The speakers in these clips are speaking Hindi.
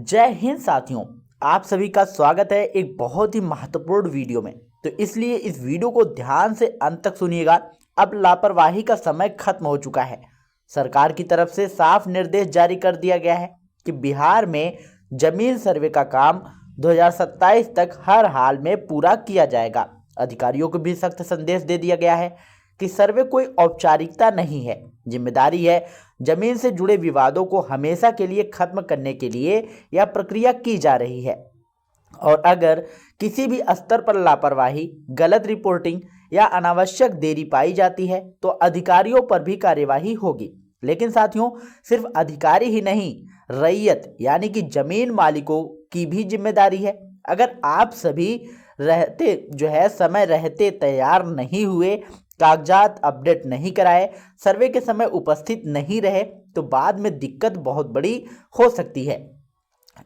जय हिंद साथियों, आप सभी का स्वागत है एक बहुत ही महत्वपूर्ण वीडियो में। तो इसलिए इस वीडियो को ध्यान से अंत तक सुनिएगा। अब लापरवाही का समय खत्म हो चुका है। सरकार की तरफ से साफ निर्देश जारी कर दिया गया है कि बिहार में जमीन सर्वे का काम 2027 तक हर हाल में पूरा किया जाएगा। अधिकारियों को भी सख्त संदेश दे दिया गया है कि सर्वे कोई औपचारिकता नहीं है, जिम्मेदारी है। जमीन से जुड़े विवादों को हमेशा के लिए खत्म करने के लिए यह प्रक्रिया की जा रही है और अगर किसी भी स्तर पर लापरवाही, गलत रिपोर्टिंग या अनावश्यक देरी पाई जाती है तो अधिकारियों पर भी कार्यवाही होगी। लेकिन साथियों, सिर्फ अधिकारी ही नहीं, रैयत यानी कि जमीन मालिकों की भी जिम्मेदारी है। अगर आप सभी समय रहते तैयार नहीं हुए, कागजात अपडेट नहीं कराए, सर्वे के समय उपस्थित नहीं रहे तो बाद में दिक्कत बहुत बड़ी हो सकती है।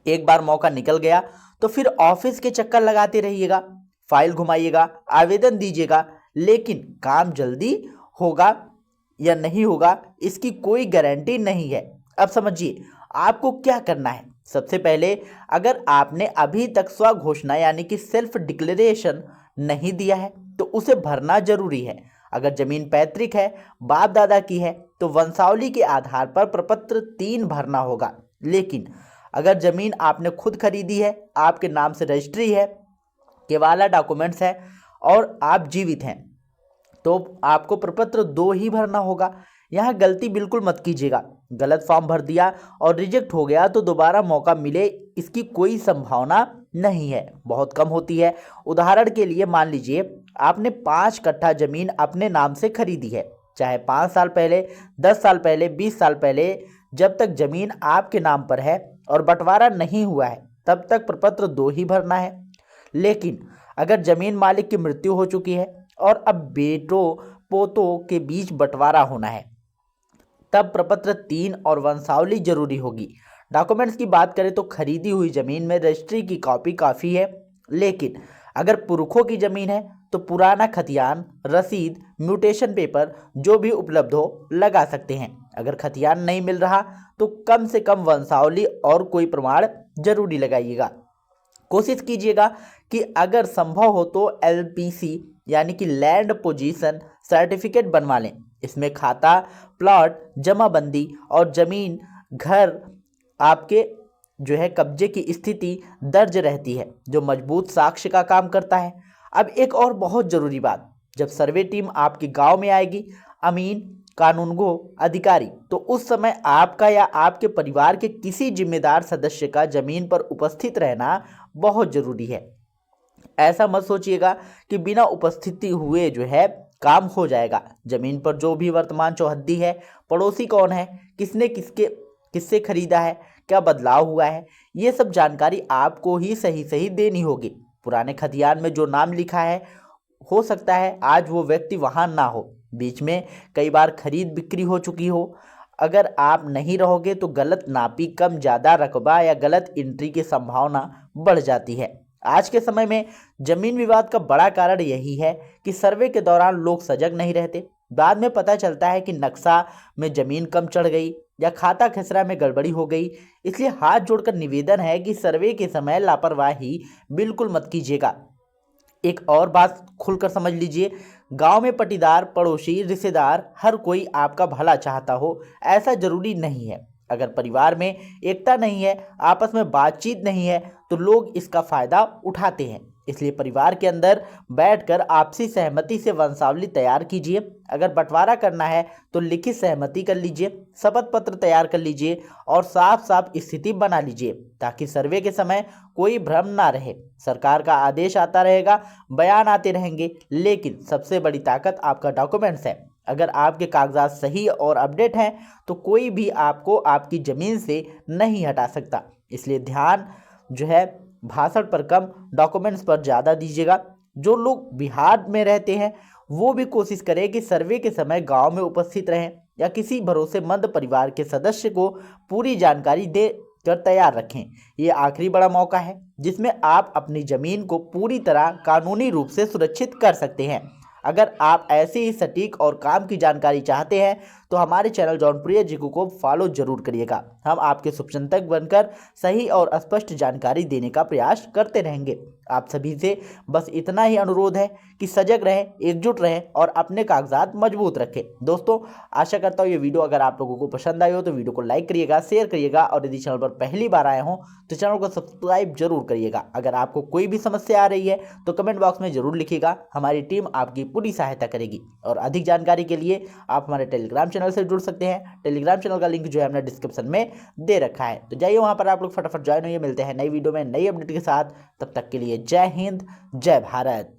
एक बार मौका निकल गया तो फिर ऑफिस के चक्कर लगाते रहिएगा, फाइल घुमाइएगा, आवेदन दीजिएगा, लेकिन काम जल्दी होगा या नहीं होगा इसकी कोई गारंटी नहीं है। अब समझिए आपको क्या करना है। सबसे पहले, अगर आपने अभी तक स्व घोषणा यानी कि सेल्फ डिक्लेरेशन नहीं दिया है तो उसे भरना जरूरी है। अगर जमीन पैतृक है, बाप दादा की है, तो वंशावली के आधार पर प्रपत्र 3 भरना होगा। लेकिन अगर जमीन आपने खुद खरीदी है, आपके नाम से रजिस्ट्री है, केवाला डॉक्यूमेंट्स है और आप जीवित हैं तो आपको प्रपत्र 2 ही भरना होगा। यहाँ गलती बिल्कुल मत कीजिएगा। गलत फॉर्म भर दिया और रिजेक्ट हो गया तो दोबारा मौका मिले इसकी कोई संभावना नहीं है, बहुत कम होती है। उदाहरण के लिए मान लीजिए आपने 5 कट्ठा जमीन अपने नाम से खरीदी है, चाहे 5 साल पहले, 10 साल पहले, 20 साल पहले। जब तक जमीन आपके नाम पर है और बंटवारा नहीं हुआ है तब तक प्रपत्र 2 ही भरना है। लेकिन अगर जमीन मालिक की मृत्यु हो चुकी है और अब बेटों पोतों के बीच बंटवारा होना है तब प्रपत्र 3 और वंशावली जरूरी होगी। डॉक्यूमेंट्स की बात करें तो खरीदी हुई जमीन में रजिस्ट्री की कॉपी काफ़ी है, लेकिन अगर पुरखों की जमीन है तो पुराना खतियान, रसीद, म्यूटेशन पेपर जो भी उपलब्ध हो लगा सकते हैं। अगर खतियान नहीं मिल रहा तो कम से कम वंशावली और कोई प्रमाण जरूरी लगाइएगा। कोशिश कीजिएगा कि अगर संभव हो तो LPC यानी कि लैंड पोजीशन सर्टिफिकेट बनवा लें। इसमें खाता, प्लॉट, जमाबंदी और जमीन, घर आपके कब्जे की स्थिति दर्ज रहती है, जो मजबूत साक्ष्य का काम करता है। अब एक और बहुत जरूरी बात, जब सर्वे टीम आपके गांव में आएगी, अमीन, कानूनगो, अधिकारी, तो उस समय आपका या आपके परिवार के किसी जिम्मेदार सदस्य का जमीन पर उपस्थित रहना बहुत जरूरी है। ऐसा मत सोचिएगा कि बिना उपस्थिति हुए काम हो जाएगा। जमीन पर जो भी वर्तमान चौहद्दी है, पड़ोसी कौन है, किसने किससे खरीदा है, क्या बदलाव हुआ है, ये सब जानकारी आपको ही सही देनी होगी। पुराने खतियान में जो नाम लिखा है हो सकता है आज वो व्यक्ति वहां ना हो, बीच में कई बार खरीद बिक्री हो चुकी हो। अगर आप नहीं रहोगे तो गलत नापी, कम ज़्यादा रकबा या गलत एंट्री की संभावना बढ़ जाती है। आज के समय में जमीन विवाद का बड़ा कारण यही है कि सर्वे के दौरान लोग सजग नहीं रहते। बाद में पता चलता है कि नक्शा में जमीन कम चढ़ गई या खाता खसरा में गड़बड़ी हो गई। इसलिए हाथ जोड़कर निवेदन है कि सर्वे के समय लापरवाही बिल्कुल मत कीजिएगा। एक और बात खुलकर समझ लीजिए, गांव में पटीदार, पड़ोसी, रिश्तेदार हर कोई आपका भला चाहता हो ऐसा जरूरी नहीं है। अगर परिवार में एकता नहीं है, आपस में बातचीत नहीं है तो लोग इसका फायदा उठाते हैं। इसलिए परिवार के अंदर बैठकर आपसी सहमति से वंशावली तैयार कीजिए। अगर बंटवारा करना है तो लिखित सहमति कर लीजिए, शपथ पत्र तैयार कर लीजिए और साफ स्थिति बना लीजिए ताकि सर्वे के समय कोई भ्रम ना रहे। सरकार का आदेश आता रहेगा, बयान आते रहेंगे, लेकिन सबसे बड़ी ताकत आपका डॉक्यूमेंट्स है। अगर आपके कागजात सही और अपडेट हैं तो कोई भी आपको आपकी ज़मीन से नहीं हटा सकता। इसलिए ध्यान भाषण पर कम, डॉक्यूमेंट्स पर ज़्यादा दीजिएगा। जो लोग बिहार में रहते हैं वो भी कोशिश करें कि सर्वे के समय गांव में उपस्थित रहें या किसी भरोसेमंद परिवार के सदस्य को पूरी जानकारी दे कर तैयार रखें। ये आखिरी बड़ा मौका है जिसमें आप अपनी ज़मीन को पूरी तरह कानूनी रूप से सुरक्षित कर सकते हैं। अगर आप ऐसी ही सटीक और काम की जानकारी चाहते हैं तो हमारे चैनल जौनप्रिय जीके को फॉलो जरूर करिएगा। हम आपके शुभचिंतक बनकर सही और स्पष्ट जानकारी देने का प्रयास करते रहेंगे। आप सभी से बस इतना ही अनुरोध है कि सजग रहें, एकजुट रहें और अपने कागजात मजबूत रखें। दोस्तों, आशा करता हूँ ये वीडियो अगर आप लोगों को पसंद आई हो तो वीडियो को लाइक करिएगा, शेयर करिएगा और यदि चैनल पर पहली बार आए हों तो चैनल को सब्सक्राइब जरूर करिएगा। अगर आपको कोई भी समस्या आ रही है तो कमेंट बॉक्स में जरूर लिखिएगा, हमारी टीम आपकी पूरी सहायता करेगी। और अधिक जानकारी के लिए आप हमारे टेलीग्राम चैनल से जुड़ सकते हैं। टेलीग्राम चैनल का लिंक जो है हमने डिस्क्रिप्शन में दे रखा है, तो जाइए वहां पर आप लोग फटाफट ज्वाइन होइए। मिलते हैं नई वीडियो में नई अपडेट के साथ, तब तक के लिए जय हिंद, जय भारत।